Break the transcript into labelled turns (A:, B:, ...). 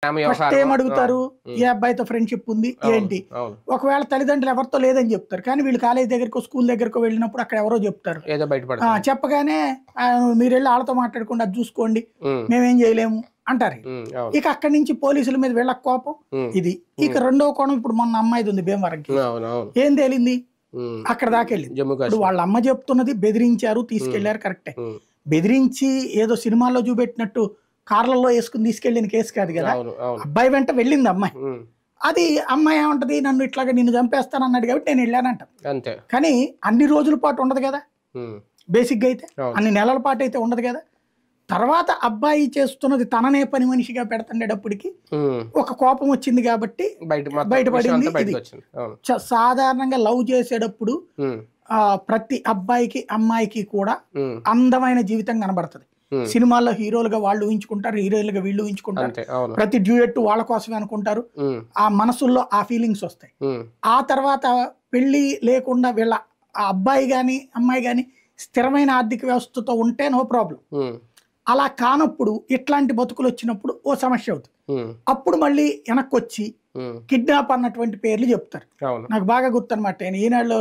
A: First ఏం అడుగుతారు, ఏ అబ్బాయితో ఫ్రెండ్షిప్ ఉంది ఏంటి. ఒకవేళ తల్లిదండ్రులు ఎవరితో లేదని చెప్తారు, కానీ వీళ్ళు కాలేజ్ దగ్గరకో స్కూల్ దగ్గరకో వెళ్ళినప్పుడు అక్కడ ఎవరో చెప్తారు. చెప్పగానే మీరు వెళ్ళి వాళ్ళతో మాట్లాడకుండా అది చూసుకోండి, మేమేం చేయలేము అంటారు. ఇక అక్కడి నుంచి పోలీసుల మీద వీళ్ళ కోపం ఇది. ఇక రెండో కోణం, ఇప్పుడు మొన్న అమ్మాయిది ఉంది భీమవరంకి, ఏం తేలింది అక్కడ దాకా వెళ్ళింది. ఇప్పుడు వాళ్ళ అమ్మ చెప్తున్నది బెదిరించారు తీసుకెళ్లారు, కరెక్టే. బెదిరించి ఏదో సినిమాల్లో చూపెట్టినట్టు కార్లలో వేసుకుని తీసుకెళ్ళిన కేసు కాదు కదా. అబ్బాయి వెంట వెళ్ళింది అమ్మాయి. అది అమ్మాయి ఏమంటది, నన్ను ఇట్లాగా నిన్ను చంపేస్తానన్నాడు కాబట్టి నేను వెళ్ళానంట. కానీ అన్ని రోజుల పాటు ఉండదు కదా, బేసిక్ గా అయితే అన్ని నెలల పాటు అయితే ఉండదు కదా. తర్వాత అబ్బాయి చేస్తున్నది తననే పని మనిషిగా పెడుతుండేటప్పటికి ఒక కోపం వచ్చింది కాబట్టి బయటపడింది. ఇది సాధారణంగా లవ్ చేసేటప్పుడు ప్రతి అబ్బాయికి అమ్మాయికి కూడా అందమైన జీవితం కనబడుతుంది. సినిమాల్లో హీరోలుగా వాళ్ళు ఊహించుకుంటారు, హీరోయిన్లుగా వీళ్ళు ఊహించుకుంటారు. ప్రతి డ్యూయెట్ వాళ్ళ కోసమే అనుకుంటారు. ఆ మనసుల్లో ఆ ఫీలింగ్స్ వస్తాయి. ఆ తర్వాత పెళ్లి లేకుండా వీళ్ళ ఆ అబ్బాయి గాని అమ్మాయి గాని స్థిరమైన ఆర్థిక వ్యవస్థతో ఉంటే నో ప్రాబ్లం. అలా కానప్పుడు ఇట్లాంటి బతుకులు వచ్చినప్పుడు ఓ సమస్య అవుతుంది. అప్పుడు మళ్ళీ వెనక్కి వచ్చి కిడ్నాప్ అన్నటువంటి పేర్లు చెప్తారు. నాకు బాగా గుర్తు అనమాట. ఈనాడులో